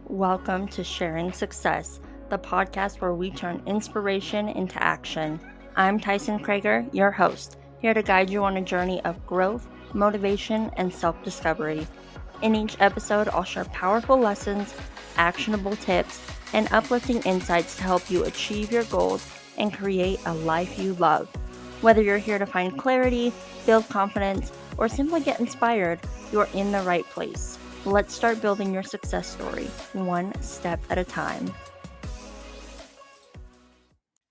Welcome to Sharing Success, the podcast where we turn inspiration into action. I'm Tyson Krager, your host, here to guide you on a journey of growth, motivation, and self discovery. In each episode, I'll share powerful lessons, actionable tips, and uplifting insights to help you achieve your goals and create a life you love. Whether you're here to find clarity, build confidence, or simply get inspired, you're in the right place. Let's start building your success story, one step at a time.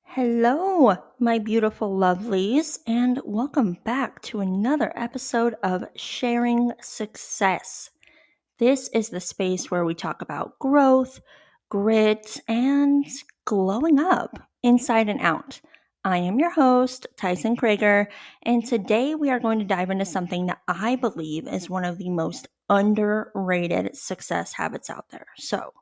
Hello, my beautiful lovelies, and welcome back to another episode of Sharing Success. This is the space where we talk about growth, grit, and glowing up inside and out. I am your host, Tyson Krager, and today we are going to dive into something that I believe is one of the most underrated success habits out there. So,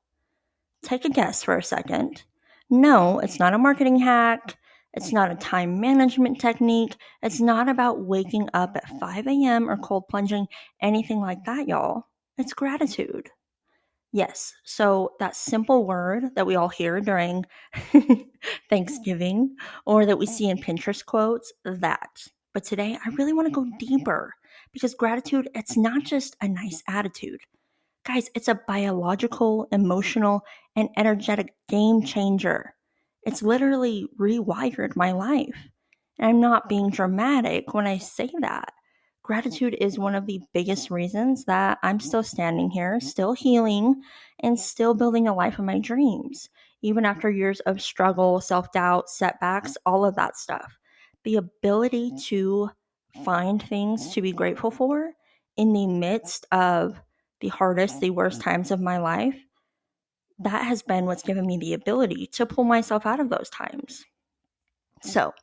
take a guess for a second. No, it's not a marketing hack. It's not a time management technique. It's not about waking up at 5 a.m. or cold plunging, anything like that, y'all. It's gratitude. Yes, so that simple word that we all hear during Thanksgiving or that we see in Pinterest quotes, that. But today I really want to go deeper because gratitude, it's not just a nice attitude. Guys, it's a biological, emotional, and energetic game changer. It's literally rewired my life. And I'm not being dramatic when I say that. Gratitude is one of the biggest reasons that I'm still standing here, still healing, and still building a life of my dreams, even after years of struggle, self doubt, setbacks, all of that stuff. The ability to find things to be grateful for in the midst of the hardest, the worst times of my life, that has been what's given me the ability to pull myself out of those times. So,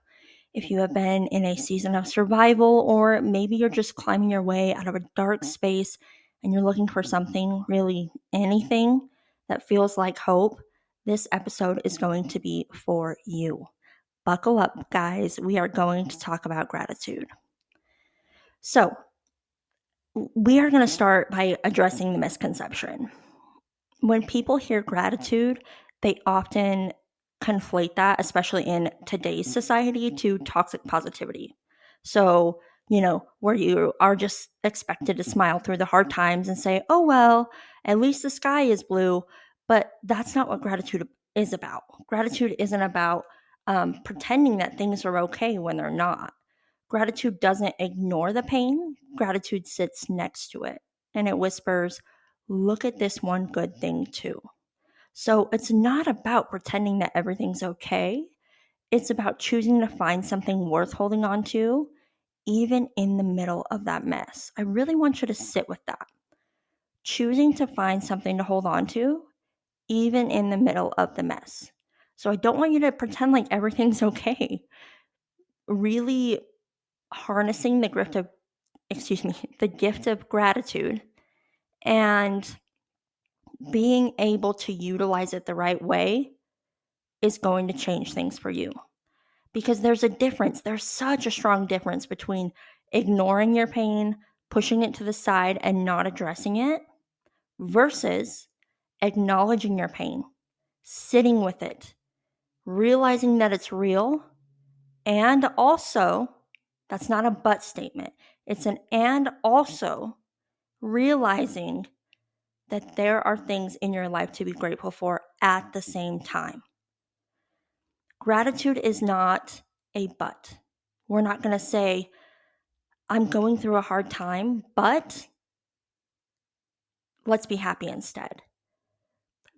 if you have been in a season of survival, or maybe you're just climbing your way out of a dark space and you're looking for something, really anything that feels like hope, this episode is going to be for you. Buckle up, guys. We are going to talk about gratitude. So, we are going to start by addressing the misconception. When people hear gratitude, they often conflate that, especially in today's society, to toxic positivity. So, where you are just expected to smile through the hard times and say, oh, well, at least the sky is blue. But that's not what gratitude is about. Gratitude isn't about pretending that things are okay when they're not. Gratitude doesn't ignore the pain, gratitude sits next to it and it whispers, look at this one good thing too. So it's not about pretending that everything's okay. It's about choosing to find something worth holding on to, even in the middle of that mess. I really want you to sit with that. Choosing to find something to hold on to, even in the middle of the mess. So I don't want you to pretend like everything's okay. Really harnessing the gift of gratitude and being able to utilize it the right way is going to change things for you. Because there's a difference. There's such a strong difference between ignoring your pain, pushing it to the side, and not addressing it versus acknowledging your pain, sitting with it, realizing that it's real, and also, that's not a but statement. It's an and also realizing that there are things in your life to be grateful for at the same time. Gratitude is not a but. We're not going to say, I'm going through a hard time, but let's be happy instead.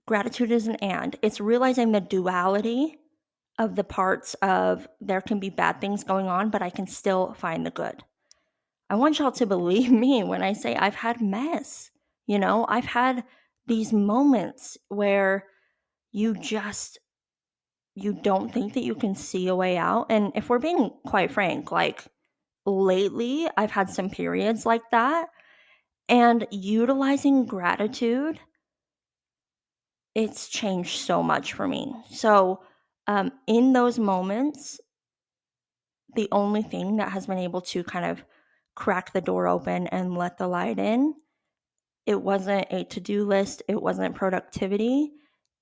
Gratitude is an and. It's realizing the duality of the parts of there can be bad things going on, but I can still find the good. I want y'all to believe me when I say I've had mess. I've had these moments where you don't think that you can see a way out. And if we're being quite frank, like lately, I've had some periods like that. And utilizing gratitude, it's changed so much for me. So, in those moments, the only thing that has been able to kind of crack the door open and let the light in It wasn't a to-do list. It wasn't productivity.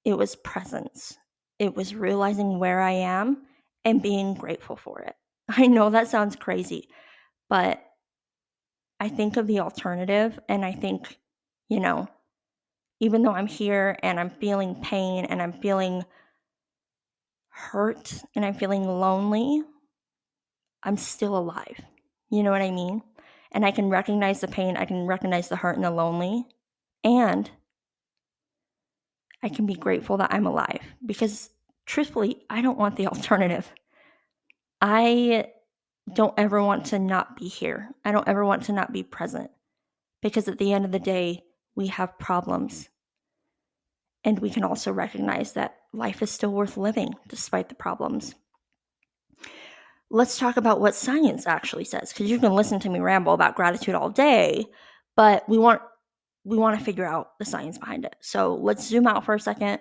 It was presence. It was realizing where I am and being grateful for it. I know that sounds crazy, but I think of the alternative and I think, even though I'm here and I'm feeling pain and I'm feeling hurt and I'm feeling lonely, I'm still alive. You know what I mean? And I can recognize the pain, I can recognize the hurt and the lonely, and I can be grateful that I'm alive because truthfully, I don't want the alternative. I don't ever want to not be here. I don't ever want to not be present because at the end of the day, we have problems. And we can also recognize that life is still worth living despite the problems. Let's talk about what science actually says, because you can listen to me ramble about gratitude all day, but we want to figure out the science behind it. So let's zoom out for a second.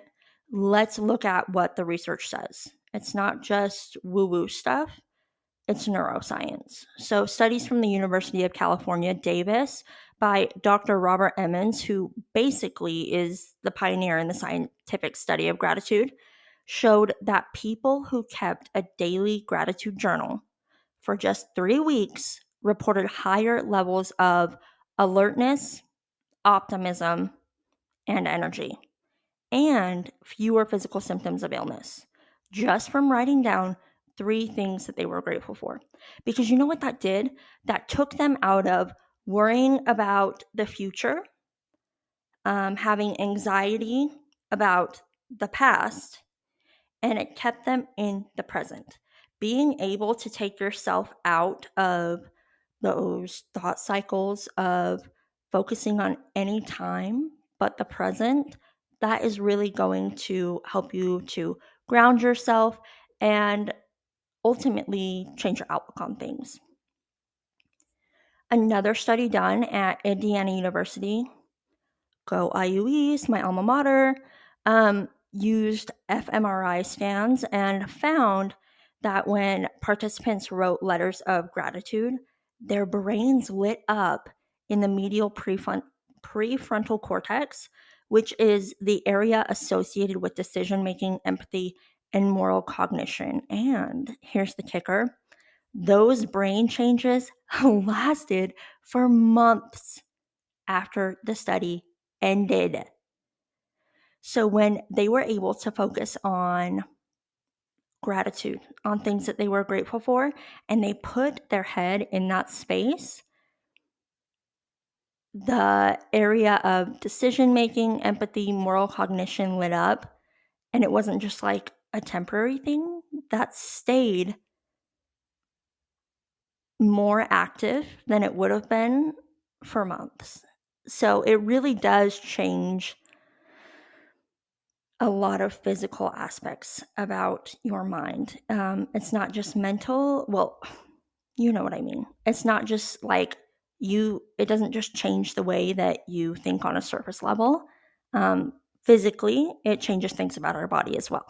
Let's look at what the research says. It's not just woo-woo stuff. It's neuroscience. So studies from the University of California, Davis, by Dr. Robert Emmons, who basically is the pioneer in the scientific study of gratitude, showed that people who kept a daily gratitude journal for just 3 weeks reported higher levels of alertness, optimism, and energy, and fewer physical symptoms of illness, just from writing down 3 things that they were grateful for. Because you know what that did? That took them out of worrying about the future, having anxiety about the past, and it kept them in the present. Being able to take yourself out of those thought cycles of focusing on any time but the present, that is really going to help you to ground yourself and ultimately change your outlook on things. Another study done at Indiana University, go IUEs, my alma mater, used fMRI scans and found that when participants wrote letters of gratitude, their brains lit up in the medial prefrontal cortex, which is the area associated with decision making, empathy, and moral cognition. And here's the kicker: those brain changes lasted for months after the study ended. So when they were able to focus on gratitude, on things that they were grateful for, and they put their head in that space, the area of decision making, empathy, moral cognition lit up. And it wasn't just like a temporary thing, that stayed more active than it would have been for months. So it really does change a lot of physical aspects about your mind. It's not just mental. Well, you know what I mean. It's not just like it doesn't just change the way that you think on a surface level. Physically, it changes things about our body as well.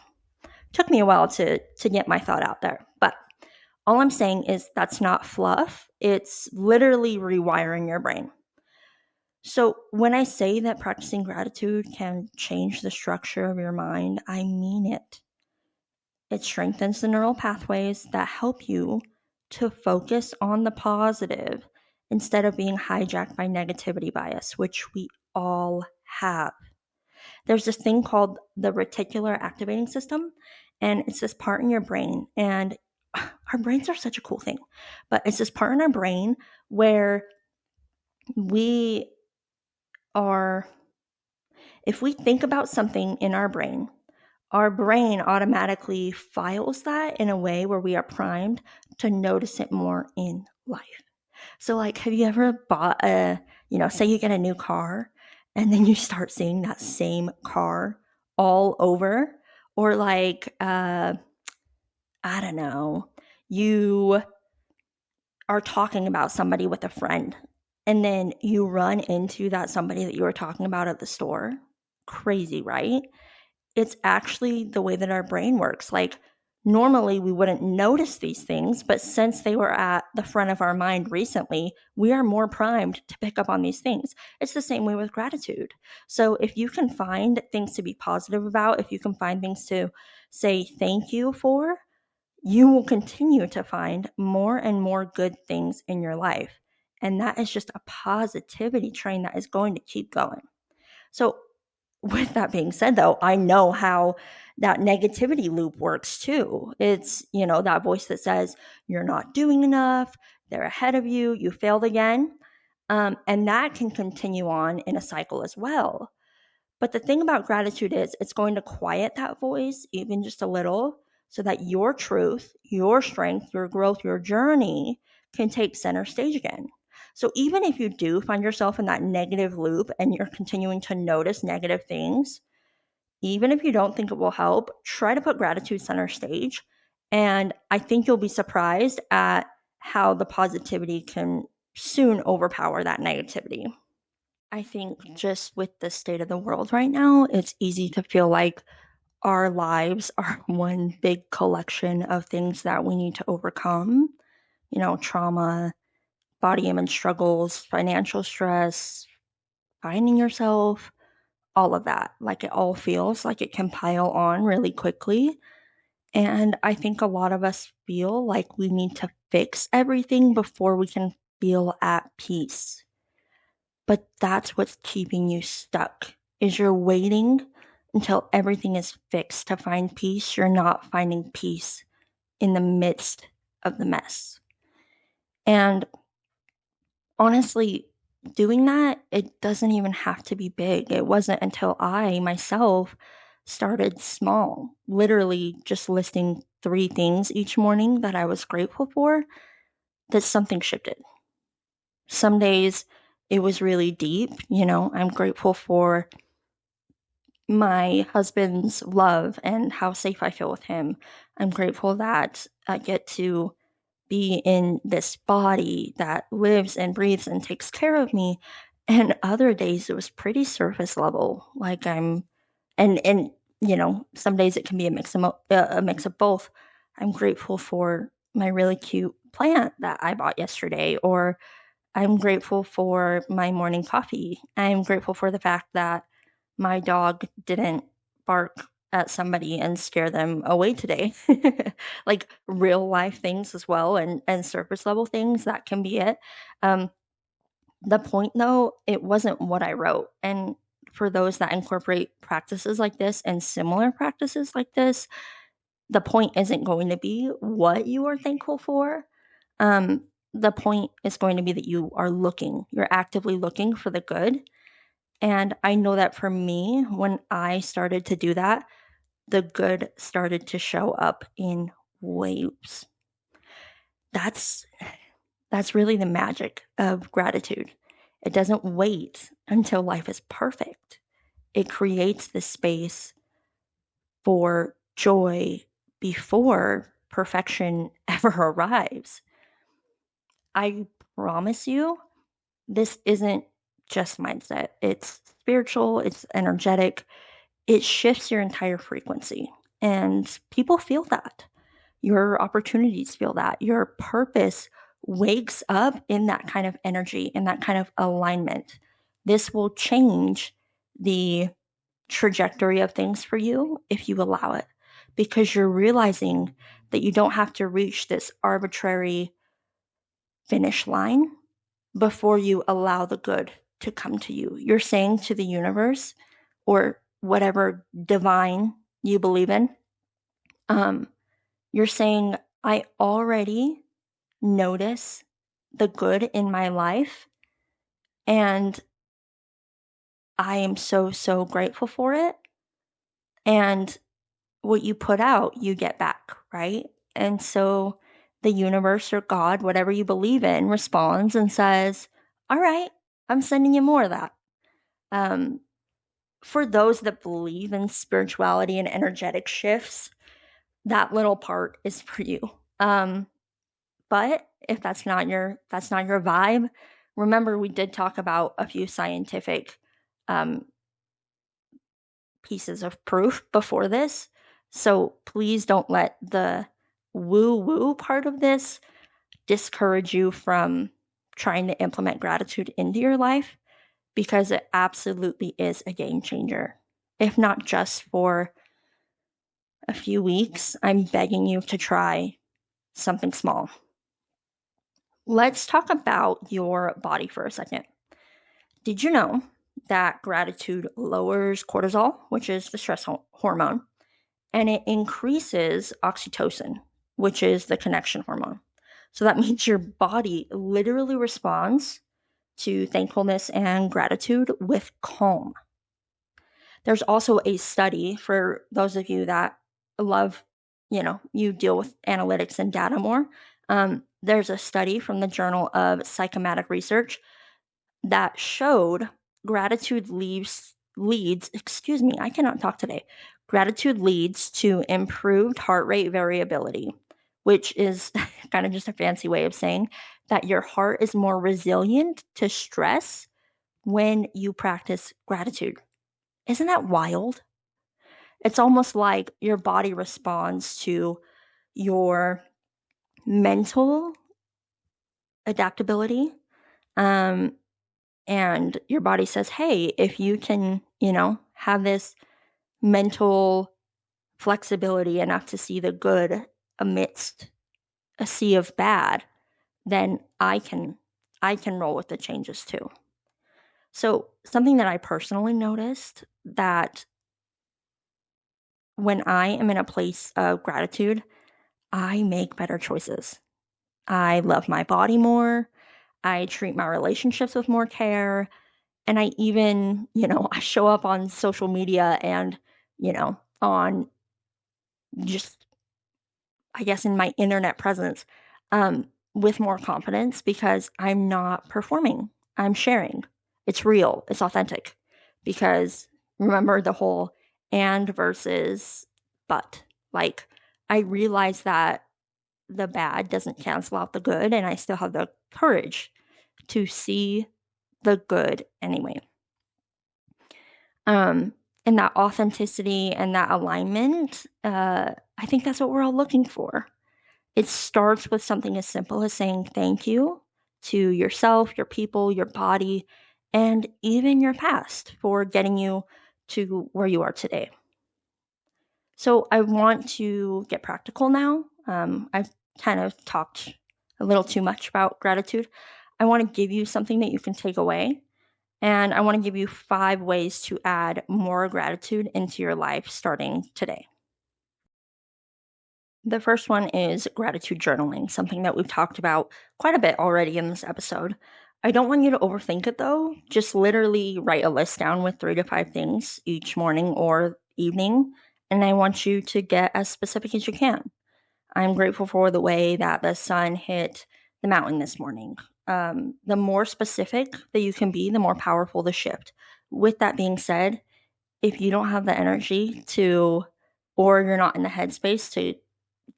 Took me a while to get my thought out there, but all I'm saying is that's not fluff. It's literally rewiring your brain. So when I say that practicing gratitude can change the structure of your mind, I mean it. It strengthens the neural pathways that help you to focus on the positive instead of being hijacked by negativity bias, which we all have. There's this thing called the reticular activating system, and it's this part in your brain. And our brains are such a cool thing, but it's this part in our brain where if we think about something in our brain automatically files that in a way where we are primed to notice it more in life. So like, have you ever bought say you get a new car and then you start seeing that same car all over? Or like, I don't know, you are talking about somebody with a friend and then you run into that somebody that you were talking about at the store. Crazy, right? It's actually the way that our brain works. Like, Normally, we wouldn't notice these things, but since they were at the front of our mind recently, we are more primed to pick up on these things. It's the same way with gratitude. So, if you can find things to be positive about, if you can find things to say thank you for, you will continue to find more and more good things in your life. And that is just a positivity train that is going to keep going. So, with that being said, though, I know how that negativity loop works too. It's, that voice that says, you're not doing enough, they're ahead of you, you failed again. And that can continue on in a cycle as well. But the thing about gratitude is it's going to quiet that voice even just a little so that your truth, your strength, your growth, your journey can take center stage again. So even if you do find yourself in that negative loop and you're continuing to notice negative things, even if you don't think it will help, try to put gratitude center stage. And I think you'll be surprised at how the positivity can soon overpower that negativity. I think just with the state of the world right now, it's easy to feel like our lives are one big collection of things that we need to overcome. Trauma, body image struggles, financial stress, finding yourself, all of that. Like it all feels like it can pile on really quickly. And I think a lot of us feel like we need to fix everything before we can feel at peace. But that's what's keeping you stuck. Is you're waiting until everything is fixed to find peace. You're not finding peace in the midst of the mess. And honestly, doing that, it doesn't even have to be big. It wasn't until I myself started small, literally just listing 3 things each morning that I was grateful for, that something shifted. Some days it was really deep. I'm grateful for my husband's love and how safe I feel with him. I'm grateful that I get to be in this body that lives and breathes and takes care of me. And other days it was pretty surface level. Like and some days it can be a mix of both. I'm grateful for my really cute plant that I bought yesterday, or I'm grateful for my morning coffee. I'm grateful for the fact that my dog didn't bark at somebody and scare them away today. Like real life things as well, and surface level things, that can be it. Um, the point though, it wasn't what I wrote. And for those that incorporate practices like this and similar practices like this, the point isn't going to be what you are thankful for. Um, the point is going to be that you're actively looking for the good. And I know that for me, when I started to do that, the good started to show up in waves. That's really the magic of gratitude. It doesn't wait until life is perfect. It creates the space for joy before perfection ever arrives. I promise you, this isn't just mindset. It's spiritual, it's energetic, it shifts your entire frequency. And people feel that. Your opportunities feel that. Your purpose wakes up in that kind of energy, in that kind of alignment. This will change the trajectory of things for you if you allow it, because you're realizing that you don't have to reach this arbitrary finish line before you allow the good to come to you. You're saying to the universe or whatever divine you believe in, you're saying, I already notice the good in my life, and I am so, so grateful for it. And what you put out, you get back, right? And so the universe or God, whatever you believe in, responds and says, all right, I'm sending you more of that. Um, for those that believe in spirituality and energetic shifts, that little part is for you. But if that's not your vibe, remember we did talk about a few scientific um, pieces of proof before this So please don't let the woo-woo part of this discourage you from trying to implement gratitude into your life, because it absolutely is a game changer. If not just for a few weeks, I'm begging you to try something small. Let's talk about your body for a second. Did you know that gratitude lowers cortisol, which is the stress hormone, and it increases oxytocin, which is the connection hormone? So that means your body literally responds to thankfulness and gratitude with calm. There's also a study for those of you that love, you deal with analytics and data more. There's a study from the Journal of Psychometric Research that showed gratitude excuse me, I cannot talk today. Gratitude leads to improved heart rate variability, which is kind of just a fancy way of saying that your heart is more resilient to stress when you practice gratitude. Isn't that wild? It's almost like your body responds to your mental adaptability. And your body says, hey, if you can, have this mental flexibility enough to see the good amidst a sea of bad, then I can roll with the changes too. So something that I personally noticed, that when I am in a place of gratitude, I make better choices. I love my body more. I treat my relationships with more care. And I even, I show up on social media and, on just, I guess, in my internet presence, with more confidence, because I'm not performing. I'm sharing. It's real. It's authentic. Because remember the whole and versus but. Like, I realize that the bad doesn't cancel out the good, and I still have the courage to see the good anyway. And that authenticity and that alignment, I think that's what we're all looking for. It starts with something as simple as saying thank you to yourself, your people, your body, and even your past for getting you to where you are today. So I want to get practical now. I've kind of talked a little too much about gratitude. I want to give you something that you can take away. And I want to give you 5 ways to add more gratitude into your life starting today. The first one is gratitude journaling, something that we've talked about quite a bit already in this episode. I don't want you to overthink it though. Just literally write a list down with 3 to 5 things each morning or evening, and I want you to get as specific as you can. I'm grateful for the way that the sun hit the mountain this morning. The more specific that you can be, the more powerful the shift. With that being said, if you don't have the energy to, or you're not in the headspace to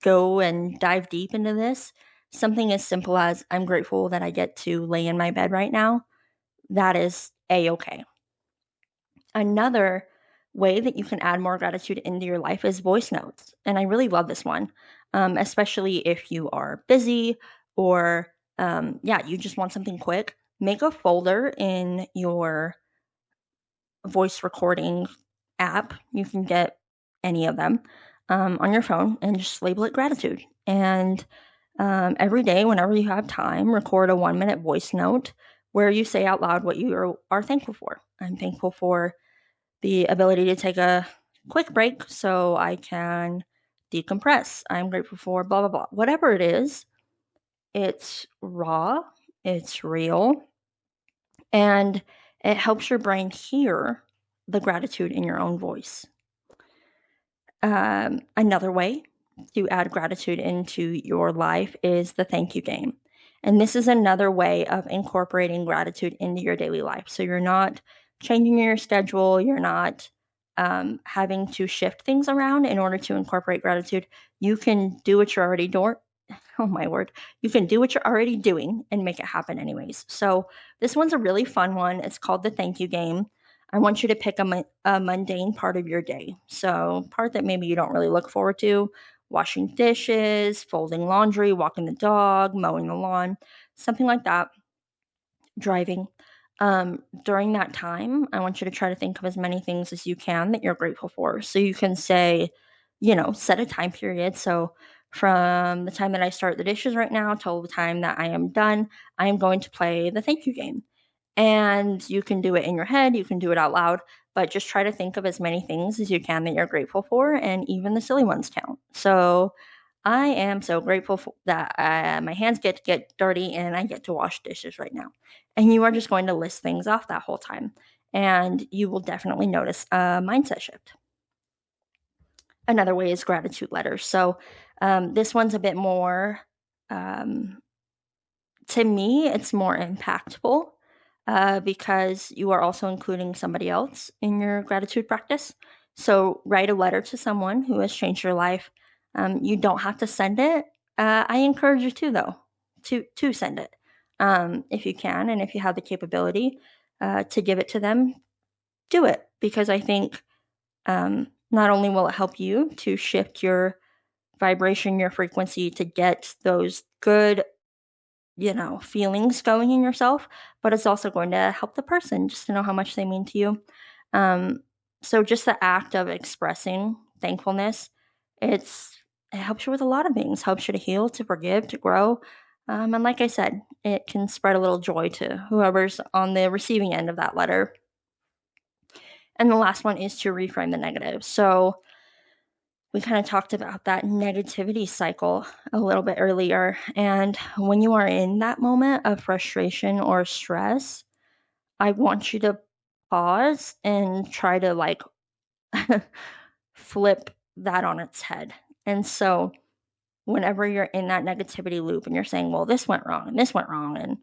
go and dive deep into this, something as simple as I'm grateful that I get to lay in my bed right now, that is a-okay. Another way that you can add more gratitude into your life is voice notes. And I really love this one, especially if you are busy or, you just want something quick. Make a folder in your voice recording app. You can get any of them on your phone and just label it gratitude. And every day, whenever you have time, record a 1-minute voice note where you say out loud what you are thankful for. I'm thankful for the ability to take a quick break so I can decompress. I'm grateful for blah, blah, blah. Whatever it is, it's raw, it's real, and it helps your brain hear the gratitude in your own voice. Another way to add gratitude into your life is the thank you game. And this is another way of incorporating gratitude into your daily life. So you're not changing your schedule, you're not having to shift things around in order to incorporate gratitude. You can do what you're already doing. Oh my word. You can do what you're already doing and make it happen anyways. So this one's a really fun one. It's called the thank you game. I want you to pick a mundane part of your day. So, part that maybe you don't really look forward to: washing dishes, folding laundry, walking the dog, mowing the lawn, something like that, driving. During that time, I want you to try to think of as many things as you can that you're grateful for. So you can say, set a time period. So from the time that I start the dishes right now till the time that I am done, I am going to play the thank you game. And you can do it in your head, you can do it out loud, but just try to think of as many things as you can that you're grateful for, and even the silly ones count. So I am so grateful that my hands get to get dirty and I get to wash dishes right now. And you are just going to list things off that whole time, and you will definitely notice a mindset shift. Another way is gratitude letters. So this one's a bit more, um, to me, it's more impactful because you are also including somebody else in your gratitude practice. So write a letter to someone who has changed your life. You don't have to send it. I encourage you to, though, to send it if you can, and if you have the capability to give it to them, do it, because I think not only will it help you to shift your vibration, your frequency, to get those good feelings going in yourself, but it's also going to help the person just to know how much they mean to you. Um, so just the act of expressing thankfulness, it helps you with a lot of things, helps you to heal, to forgive, to grow. And like I said, it can spread a little joy to whoever's on the receiving end of that letter. And the last one is to reframe the negative. So we kind of talked about that negativity cycle a little bit earlier. And when you are in that moment of frustration or stress, I want you to pause and try to flip that on its head. And so whenever you're in that negativity loop and you're saying, well, this went wrong and this went wrong, and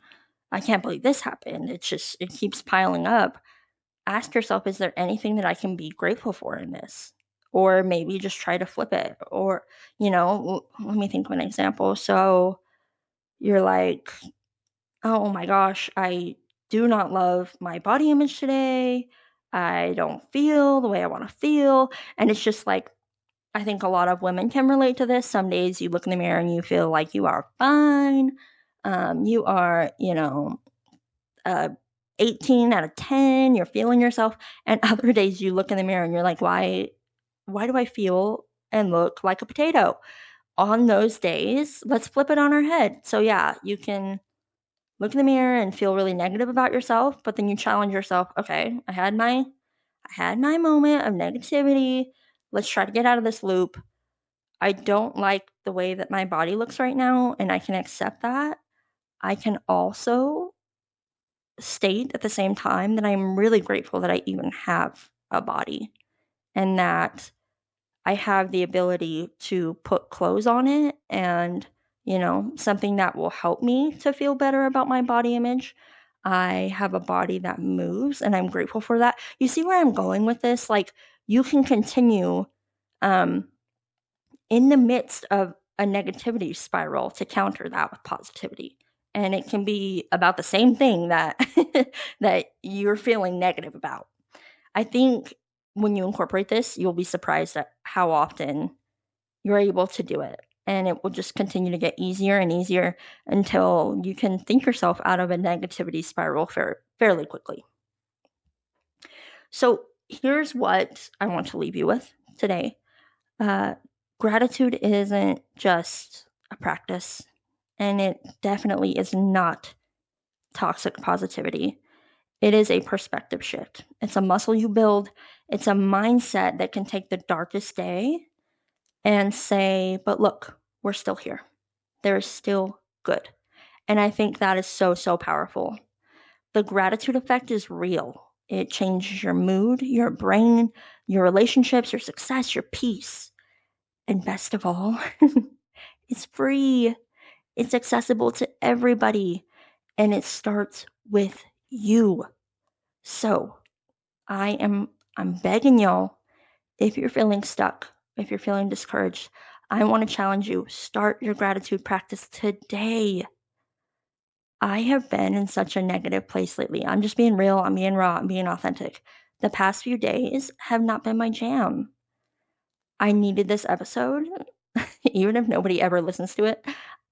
I can't believe this happened, it keeps piling up. Ask yourself, is there anything that I can be grateful for in this? Or maybe just try to flip it. Or, let me think of an example. So you're like, oh my gosh, I do not love my body image today. I don't feel the way I want to feel. And it's just like, I think a lot of women can relate to this. Some days you look in the mirror and you feel like you are fine. You are, 18 out of 10, you're feeling yourself. And other days you look in the mirror and you're like, why do I feel and look like a potato? On those days, let's flip it on our head. So yeah, you can look in the mirror and feel really negative about yourself, but then you challenge yourself, okay, I had my moment of negativity. Let's try to get out of this loop. I don't like the way that my body looks right now, and I can accept that. I can also state at the same time that I'm really grateful that I even have a body, and that I have the ability to put clothes on it, and, something that will help me to feel better about my body image. I have a body that moves, and I'm grateful for that. You see where I'm going with this? Like, you can continue um, in the midst of a negativity spiral to counter that with positivity. And it can be about the same thing that that you're feeling negative about. I think when you incorporate this, you'll be surprised at how often you're able to do it. And it will just continue to get easier and easier until you can think yourself out of a negativity spiral fairly quickly. So here's what I want to leave you with today. Gratitude isn't just a practice, and it definitely is not toxic positivity. It is a perspective shift. It's a muscle you build. It's a mindset that can take the darkest day and say, but look, we're still here. There is still good. And I think that is so, so powerful. The gratitude effect is real. It changes your mood, your brain, your relationships, your success, your peace. And best of all, it's free. It's accessible to everybody. And it starts with you. So I'm begging y'all, if you're feeling stuck, if you're feeling discouraged, I want to challenge you. Start your gratitude practice today. I have been in such a negative place lately. I'm just being real. I'm being raw. I'm being authentic. The past few days have not been my jam. I needed this episode, even if nobody ever listens to it.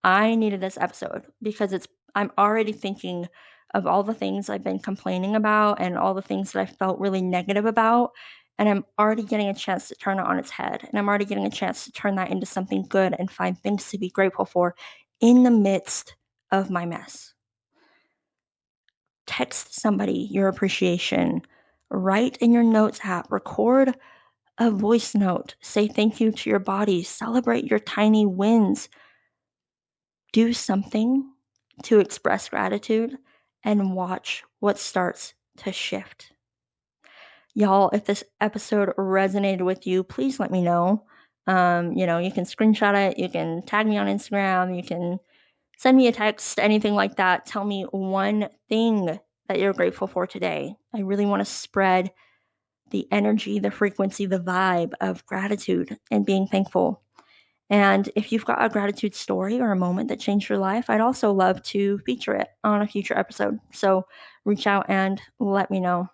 I needed this episode because I'm already thinking of all the things I've been complaining about and all the things that I felt really negative about. And I'm already getting a chance to turn it on its head. And I'm already getting a chance to turn that into something good and find things to be grateful for in the midst of my mess. Text somebody your appreciation. Write in your notes app. Record a voice note. Say thank you to your body. Celebrate your tiny wins. Do something to express gratitude and watch what starts to shift. Y'all, if this episode resonated with you, please let me know. You can screenshot it, you can tag me on Instagram, you can send me a text, anything like that. Tell me one thing that you're grateful for today. I really want to spread the energy, the frequency, the vibe of gratitude and being thankful. And if you've got a gratitude story or a moment that changed your life, I'd also love to feature it on a future episode. So reach out and let me know.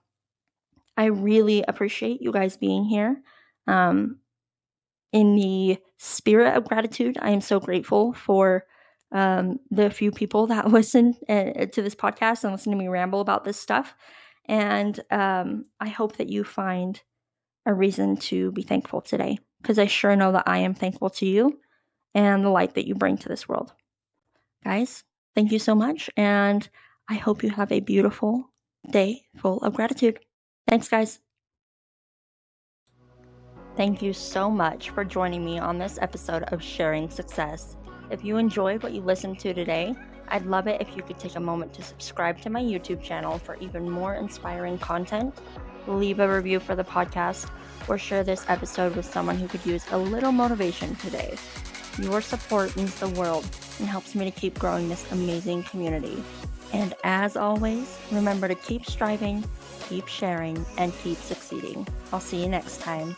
I really appreciate you guys being here. In the spirit of gratitude, I am so grateful for the few people that listen to this podcast and listen to me ramble about this stuff. And I hope that you find a reason to be thankful today, because I sure know that I am thankful to you and the light that you bring to this world. Guys, thank you so much, and I hope you have a beautiful day full of gratitude. Thanks, guys. Thank you so much for joining me on this episode of Sharing Success. If you enjoyed what you listened to today, I'd love it if you could take a moment to subscribe to my YouTube channel for even more inspiring content, leave a review for the podcast, or share this episode with someone who could use a little motivation today. Your support means the world and helps me to keep growing this amazing community. And as always, remember to keep striving, keep sharing, and keep succeeding. I'll see you next time.